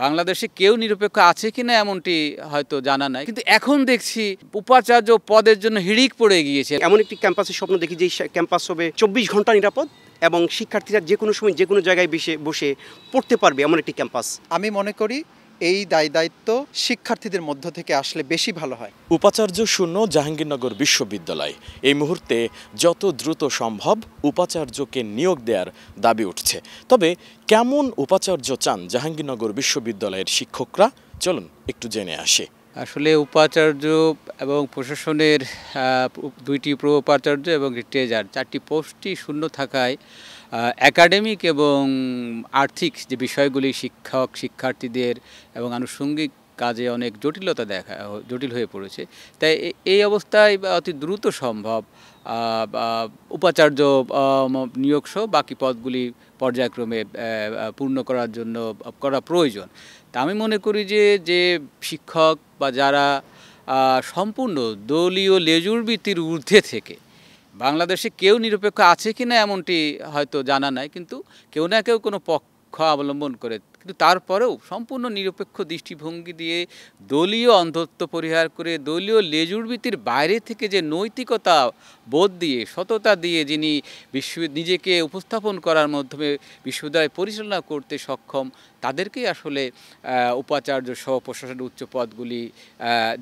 বাংলাদেশে কেউ নিরপেক্ষ আছে কিনা এমনটি হয়তো জানা নাই, কিন্তু এখন দেখছি উপাচার্য পদের জন্য হিড়িক পড়ে গিয়েছে। এমন একটি ক্যাম্পাসের স্বপ্ন দেখি যে ক্যাম্পাস হবে 24 ঘন্টা নিরাপদ এবং শিক্ষার্থীরা যে কোনো সময় যে কোনো জায়গায় বসে পড়তে পারবে এমন একটি ক্যাম্পাস। আমি মনে করি এই দায়িত্ব শিক্ষার্থীদের মধ্য থেকে আসলে বেশি ভালো হয়। উপাচার্য শূন্য জাহাঙ্গীরনগর বিশ্ববিদ্যালয় এই মুহূর্তে যত দ্রুত সম্ভব উপাচার্যকে নিয়োগ দেওয়ার দাবি উঠছে। তবে কেমন উপাচার্য চান জাহাঙ্গীরনগর বিশ্ববিদ্যালয়ের শিক্ষকরা, চলুন একটু জেনে আসি। আসলে উপাচার্য এবং প্রশাসনের দুইটি প্রো উপাচার্য এবং ট্রেজার 4টি পোস্টই শূন্য থাকায় একাডেমিক এবং আর্থিক যে বিষয়গুলি শিক্ষক শিক্ষার্থীদের এবং আনুষঙ্গিক কাজে অনেক জটিল হয়ে পড়েছে। তাই এই অবস্থায় অতি দ্রুত সম্ভব উপাচার্য নিয়োগ সহ বাকি পদগুলি পর্যায়ক্রমে পূর্ণ করার জন্য করা প্রয়োজন। তা আমি মনে করি যে শিক্ষক বা যারা সম্পূর্ণ দলীয় লেজুর ভিত্তির ঊর্ধ্বে থেকে, বাংলাদেশে কেউ নিরপেক্ষ আছে কিনা এমনটি হয়তো জানা নাই, কিন্তু কেউ না কেউ কোনো পক্ষ অবলম্বন করে, কিন্তু তারপরেও সম্পূর্ণ নিরপেক্ষ দৃষ্টিভঙ্গি দিয়ে দলীয় অন্ধত্ব পরিহার করে দলীয় লেজুর ভিত্তির বাইরে থেকে যে নৈতিকতা বোধ দিয়ে সততা দিয়ে যিনি নিজেকে উপস্থাপন করার মাধ্যমে বিশ্ববিদ্যালয় পরিচালনা করতে সক্ষম, তাদেরকেই আসলে উপাচার্য সহ প্রশাসনের উচ্চ পদগুলি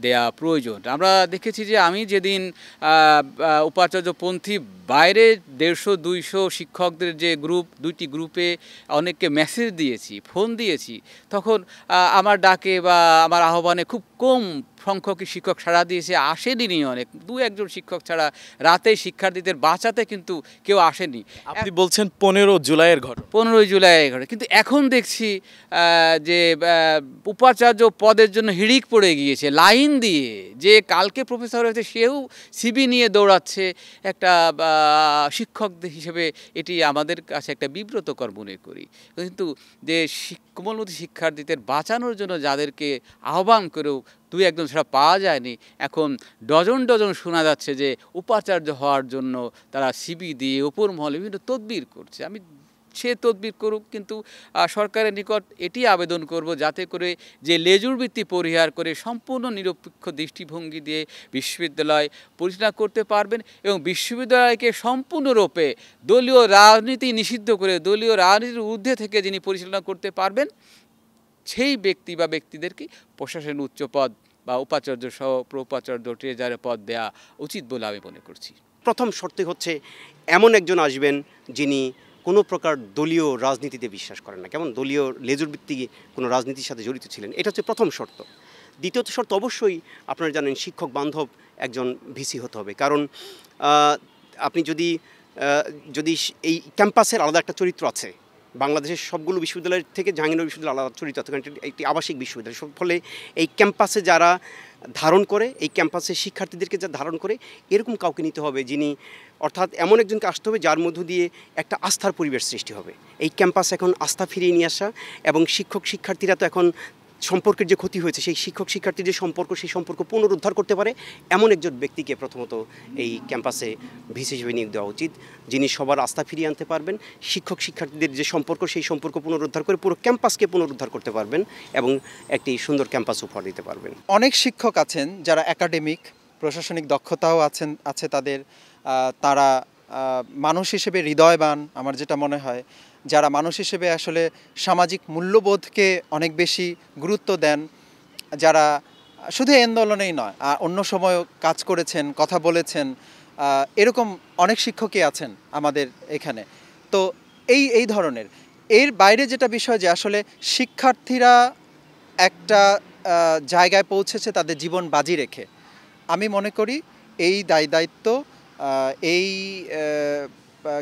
দেয়া প্রয়োজন। আমরা দেখেছি যে আমি যেদিন উপাচার্যপন্থী বাইরে 150-200 শিক্ষকদের যে দুইটি গ্রুপে অনেককে মেসেজ দিয়েছি, ফোন দিয়েছি, তখন আমার ডাকে বা আমার আহ্বানে খুব কম সংখ্যক শিক্ষক সাড়া দিয়েছে। আসেনি অনেক, 2-1 শিক্ষক ছাড়া। রাতে শিক্ষার্থীদের বাঁচাতে কিন্তু কেউ আসেনি। আপনি বলছেন 15 জুলাইয়ের ঘটনা। 15 জুলাইয়ের ঘটনা, কিন্তু এখন দেখছি যে উপাচার্য পদের জন্য হিড়িক পড়ে গিয়েছে লাইন দিয়ে। যে কালকে প্রফেসর হয়েছে সেও সিবি নিয়ে দৌড়াচ্ছে। একটা শিক্ষক হিসেবে এটি আমাদের কাছে একটা বিব্রতকর মনে করি। কিন্তু যে কোমলমতি শিক্ষার্থীদের বাঁচানোর জন্য যাদেরকে আহ্বান করেও 2-1 ছাড়া পাওয়া যায়নি, এখন ডজন শোনা যাচ্ছে যে উপাচার্য হওয়ার জন্য তারা সিবি দিয়ে উপর মহলে বিভিন্ন তদবির করছে। আমি সে তদবির করুক, কিন্তু সরকারের নিকট এটি আবেদন করব যাতে করে যে লেজুর ভিত্তি পরিহার করে সম্পূর্ণ নিরপেক্ষ দৃষ্টিভঙ্গি দিয়ে বিশ্ববিদ্যালয় পরিচালনা করতে পারবেন এবং বিশ্ববিদ্যালয়কে সম্পূর্ণরূপে দলীয় রাজনীতি নিষিদ্ধ করে দলীয় রাজনীতির ঊর্ধ্বে থেকে যিনি পরিচালনা করতে পারবেন, সেই ব্যক্তি বা ব্যক্তিদেরকে প্রশাসনের উচ্চ পদ বা উপাচার্য সহ প্রোপাচার্য ট্রেজারের পদ দেওয়া উচিত বলে আমি মনে করছি। প্রথম শর্ত হচ্ছে এমন একজন আসবেন যিনি কোনো প্রকার দলীয় রাজনীতিতে বিশ্বাস করেন না, কেমন দলীয় লেজুর ভিত্তিক কোনো রাজনীতির সাথে জড়িত ছিলেন, এটা হচ্ছে প্রথম শর্ত। দ্বিতীয়ত শর্ত অবশ্যই আপনারা জানেন শিক্ষক বান্ধব একজন ভিসি হতে হবে। কারণ আপনি যদি এই ক্যাম্পাসের আলাদা একটা চরিত্র আছে, বাংলাদেশের সবগুলো বিশ্ববিদ্যালয়ের থেকে জাহাঙ্গীরনগর বিশ্ববিদ্যালয় আলাদা চরিত্র আছে, কারণ একটি আবাসিক বিশ্ববিদ্যালয়। ফলে এই ক্যাম্পাসে যারা ধারণ করে, এই ক্যাম্পাসের শিক্ষার্থীদেরকে যা ধারণ করে, এরকম কাউকে নিতে হবে যিনি, অর্থাৎ এমন একজনকে আসতে হবে যার মধ্য দিয়ে একটা আস্থার পরিবেশ সৃষ্টি হবে। এই ক্যাম্পাস এখন আস্থা ফিরিয়ে নিয়ে আসা এবং শিক্ষক শিক্ষার্থীরা তো এখন সম্পর্কের যে ক্ষতি হয়েছে, সেই শিক্ষক শিক্ষার্থীর যে সম্পর্ক, সেই সম্পর্ক পুনরুদ্ধার করতে পারে এমন একজন ব্যক্তিকে প্রথমত এই ক্যাম্পাসে ভিসি হিসেবে নিয়োগ দেওয়া উচিত, যিনি সবার আস্থা ফিরিয়ে আনতে পারবেন, শিক্ষক শিক্ষার্থীদের যে সম্পর্ক সেই সম্পর্ক পুনরুদ্ধার করে পুরো ক্যাম্পাসকে পুনরুদ্ধার করতে পারবেন এবং একটি সুন্দর ক্যাম্পাস উপহার দিতে পারবেন। অনেক শিক্ষক আছেন যারা একাডেমিক, প্রশাসনিক দক্ষতাও আছে তাদের, তারা মানুষ হিসেবে হৃদয়বান, আমার যেটা মনে হয়, যারা মানুষ হিসেবে আসলে সামাজিক মূল্যবোধকে অনেক বেশি গুরুত্ব দেন, যারা শুধু আন্দোলনেই নয় অন্য সময়ও কাজ করেছেন, কথা বলেছেন, এরকম অনেক শিক্ষকই আছেন আমাদের এখানে। তো এই ধরনের, এর বাইরে যেটা বিষয় যে আসলে শিক্ষার্থীরা একটা জায়গায় পৌঁছেছে তাদের জীবন বাজি রেখে, আমি মনে করি এই দায়িত্ব, এই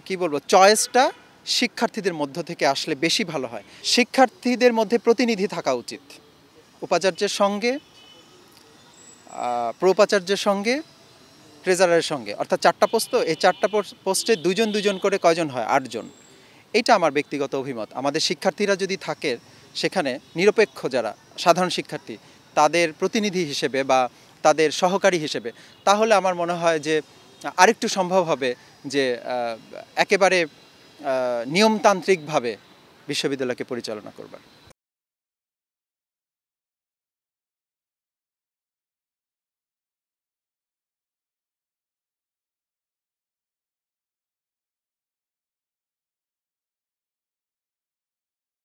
কি বলবো, চয়েসটা শিক্ষার্থীদের মধ্য থেকে আসলে বেশি ভালো হয়। শিক্ষার্থীদের মধ্যে প্রতিনিধি থাকা উচিত, উপাচার্যের সঙ্গে, প্রোপাচার্যের সঙ্গে, ট্রেজারারের সঙ্গে, অর্থাৎ 4টা পোস্ট। তো এই 4টা পোস্টে 2জন করে কয়জন হয়? 8 জন। এটা আমার ব্যক্তিগত অভিমত। আমাদের শিক্ষার্থীরা যদি থাকে সেখানে, নিরপেক্ষ যারা সাধারণ শিক্ষার্থী, তাদের প্রতিনিধি হিসেবে বা তাদের সহকারী হিসেবে, তাহলে আমার মনে হয় যে আরেকটু সম্ভব হবে যে একেবারে নিয়মতান্ত্রিকভাবে বিশ্ববিদ্যালয়কে পরিচালনা করবার।